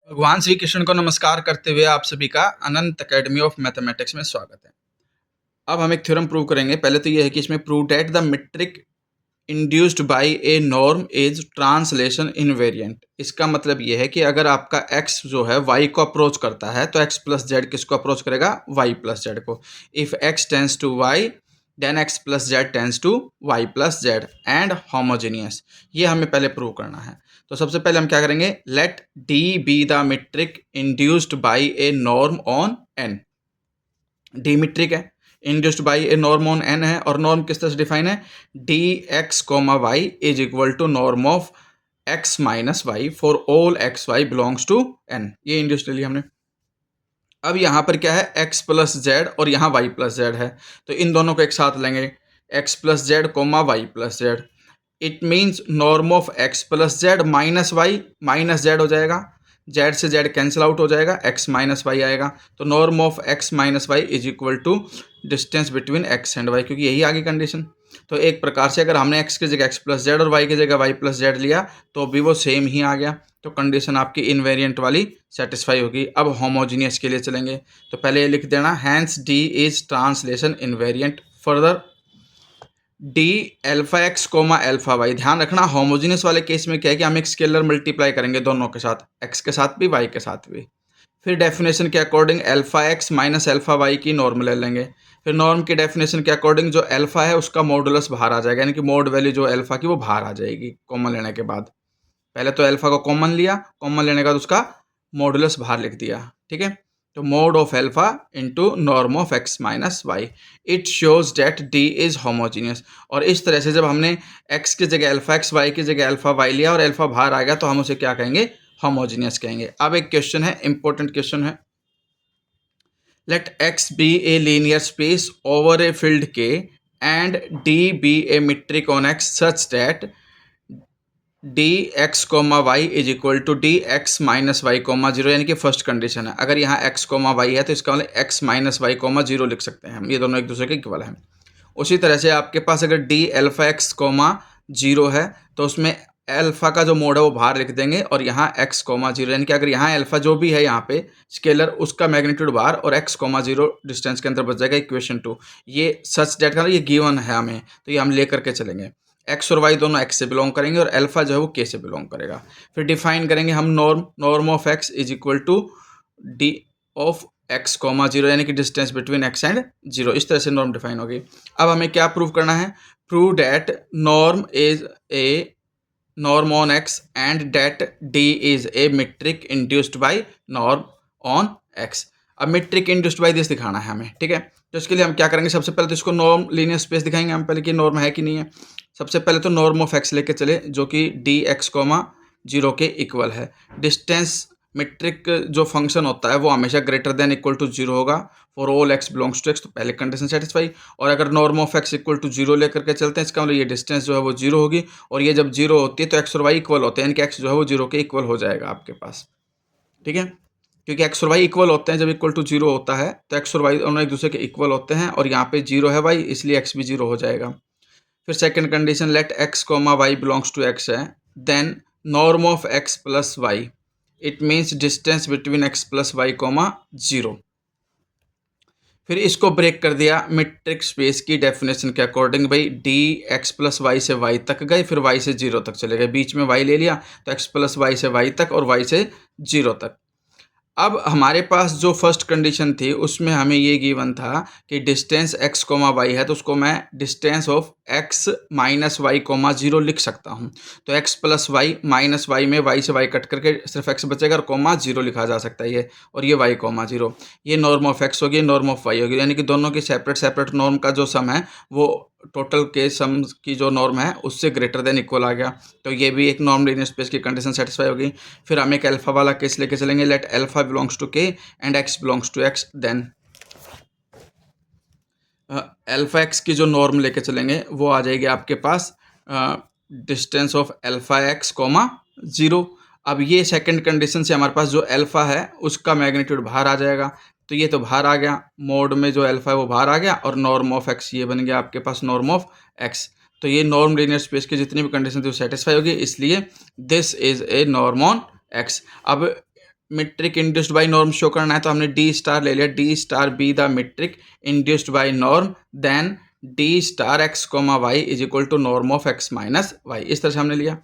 भगवान श्री कृष्ण को नमस्कार करते हुए आप सभी का अनंत एकेडमी ऑफ मैथमेटिक्स में स्वागत है। अब हम एक थ्योरम प्रूव करेंगे। पहले तो ये है कि इसमें prove that the metric induced by a norm is translation invariant. इसका मतलब ये है कि अगर आपका x जो है y को अप्रोच करता है तो x प्लस जेड किसको अप्रोच करेगा? y प्लस जेड को। If x tends to y then x plus z tends to y plus z and homogeneous. ये हमें पहले प्रूव करना है। तो सबसे पहले हम क्या करेंगे? Let d be the metric induced by a norm on n। D metric है, induced by a norm on N है, और नॉर्म किस तरह से डिफाइन है? D X comma Y is equal to norm of x minus Y for all X Y belongs to N. ये induced ले लिया हमने। अब यहाँ पर क्या है? एक्स प्लस जेड और यहाँ वाई प्लस जेड है, तो इन दोनों को एक साथ लेंगे, x plus z comma y plus z. It means norm of x plus z minus y minus z हो जाएगा, जेड से जेड कैंसिल आउट हो जाएगा, एक्स माइनस वाई आएगा। तो norm of x minus y is equal to distance between x and y, क्योंकि यही आगे कंडीशन। तो एक प्रकार से अगर हमने एक्स की जगह एक्स प्लस जेड और वाई की जगह वाई प्लस जेड लिया तो भी वो सेम ही आ गया, तो कंडीशन आपकी इनवेरिएंट वाली सेटिस्फाई होगी। अब होमोजीनियस के लिए चलेंगे, तो पहले ये लिख देना, hence d is translation invariant. Further d alpha x comma alpha y. ध्यान रखना होमोजीनियस वाले केस में क्या है कि हम एक स्केलर मल्टीप्लाई करेंगे दोनों के साथ, एक्स के साथ भी वाई के साथ भी। फिर डेफिनेशन के according alpha x minus alpha y की नॉर्म ले लेंगे। फिर नॉर्म की डेफिनेशन के अकॉर्डिंग जो एल्फा है उसका मॉडुलस बाहर आ जाएगा, यानी कि मोड वैल्यू जो एल्फा की वो बाहर आ जाएगी कॉमन लेने के बाद। पहले तो एल्फा को कॉमन लिया, कॉमन लेने के बाद उसका मॉडुलस बाहर लिख दिया, ठीक है। तो mod of alpha into norm of x minus y, it shows that d is homogeneous. और इस तरह से जब हमने एक्स की जगह एल्फा एक्स, वाई की जगह एल्फा वाई लिया और एल्फा बाहर आ गया तो हम उसे क्या कहेंगे? होमोजीनियस कहेंगे। अब एक क्वेश्चन है, इंपॉर्टेंट क्वेश्चन है। Let X be a linear space over a field K and D be a metric on X such that D X comma Y is equal to D X minus Y comma zero, यानी कि first condition है। अगर यहाँ x comma Y है तो इसका मतलब x minus Y comma zero लिख सकते हैं हम, ये दोनों एक दूसरे के इक्वल हैं। उसी तरह से आपके पास अगर D alpha x comma zero है तो उसमें एल्फा का जो मोड है वो बाहर लिख देंगे, और यहाँ एक्स कोमा जीरो, यानी कि अगर यहाँ एल्फा जो भी है यहाँ पे स्केलर उसका मैग्नीट्यूड बाहर और एक्स कोमा जीरो डिस्टेंस के अंदर बच जाएगा। इक्वेशन 2 ये सच डेट का ये गिवन है हमें, तो ये हम ले करके चलेंगे। एक्स और वाई दोनों एक्स से बिलोंग करेंगे और एल्फा जो है वो के से बिलोंग करेगा। फिर डिफाइन करेंगे हम norm of x is equal to d of x comma zero, यानी कि distance between x and zero. इस तरह से नॉर्म डिफाइन होगी। अब हमें क्या प्रूव करना है? Prove that norm is a norm on x and that d is a metric induced by norm on x. अब मीट्रिक इंड्यूस्ड बाय दिस दिखाना है हमें, ठीक है। तो इसके लिए हम क्या करेंगे? सबसे पहले तो इसको नॉर्म लीनियर स्पेस दिखाएंगे हम पहले कि नॉर्म है कि नहीं है। सबसे पहले तो नॉर्म ऑफ एक्स लेके चले जो कि डी एक्स कोमा जीरो के इक्वल है। डिस्टेंस मीट्रिक जो फंक्शन होता है वो हमेशा greater than equal to zero होगा for all X belongs to X, तो पहले कंडीशन सेटिस्फाई। और अगर norm of X equal to zero लेकर के चलते हैं इसका मतलब ये डिस्टेंस जो है वो जीरो होगी, और ये जब जीरो होती है तो एक्स और वाई इक्वल होते हैं, यानी कि एक्स जो है वो जीरो के इक्वल हो जाएगा आपके पास, ठीक है। क्योंकि एक्स और वाई इक्वल होते हैं, जब इक्वल टू जीरो होता है तो एक्स और वाई दोनों एक दूसरे के इक्वल होते हैं, और यहाँ पे जीरो है वाई इसलिए एक्स भी जीरो हो जाएगा। फिर second condition, let X comma Y belongs to X है, then norm of x plus Y, it means distance between X plus Y comma zero. फिर इसको ब्रेक कर दिया मीट्रिक स्पेस की डेफिनेशन के अकॉर्डिंग, भाई डी एक्स प्लस वाई से Y तक गए, फिर वाई से जीरो तक चले गए, बीच में वाई ले लिया तो एक्स प्लस वाई से वाई तक और वाई से जीरो तक। अब हमारे पास जो फर्स्ट कंडीशन थी उसमें हमें ये गिवन था कि डिस्टेंस x कोमा वाई है, तो उसको मैं distance of x minus Y comma zero लिख सकता हूँ। तो x plus y minus y में y से y कट करके सिर्फ x बचेगा और कोमा जीरो लिखा जा सकता है ये, और ये y कोमा जीरो। ये नॉर्म ऑफ x होगी, नॉर्म ऑफ y होगी, यानी कि दोनों की सेपरेट सेपरेट नॉर्म का जो सम है वो टोटल के सम की जो नॉर्म है उससे ग्रेटर देन इक्वल आ गया, तो ये भी एक नॉर्म लीनियर स्पेस की कंडीशन सेटिस्फाई होगी। फिर हम एक अल्फा वाला केस लेके चलेंगे, let alpha belongs to K and X belongs to X, then alpha X की जो नॉर्म लेके चलेंगे वो आ जाएगी आपके पास distance of alpha X comma zero. अब ये सेकंड कंडीशन से हमारे पास जो अल्फा है उसका मैग्नीट्यूड बाहर आ जाएगा, तो ये तो बाहर आ गया, मोड में जो अल्फा है वो बाहर आ गया, और नॉर्म ऑफ एक्स ये बन गया आपके पास नॉर्म ऑफ एक्स। तो ये नॉर्म लीनियर स्पेस की जितनी भी कंडीशन थी वो सेटिस्फाई होगी, इसलिए this is a norm on x. अब metric induced by norm show करना है तो हमने डी स्टार ले लिया, D star be the metric induced by norm, then D star X comma Y is equal to norm of x minus Y. इस तरह से हमने लिया।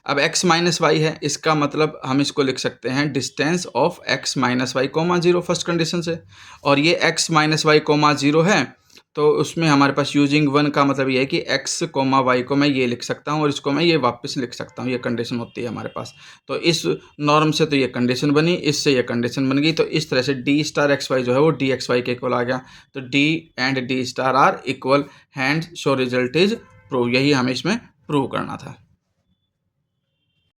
अब x माइनस वाई है, इसका मतलब हम इसको लिख सकते हैं distance of x minus Y comma zero first condition से, और ये x minus Y comma zero है तो उसमें हमारे पास यूजिंग वन का मतलब ये है कि x कोमा वाई को मैं ये लिख सकता हूँ और इसको मैं ये वापस लिख सकता हूँ, ये कंडीशन होती है हमारे पास। तो इस नॉर्म से तो ये कंडीशन बनी, इससे ये कंडीशन बन गई, तो इस तरह से डी स्टार एक्स वाई जो है वो डी एक्स वाई के इक्वल आ गया। तो d and d star r equal, and so result is prove. यही हमें इसमें प्रूव करना था।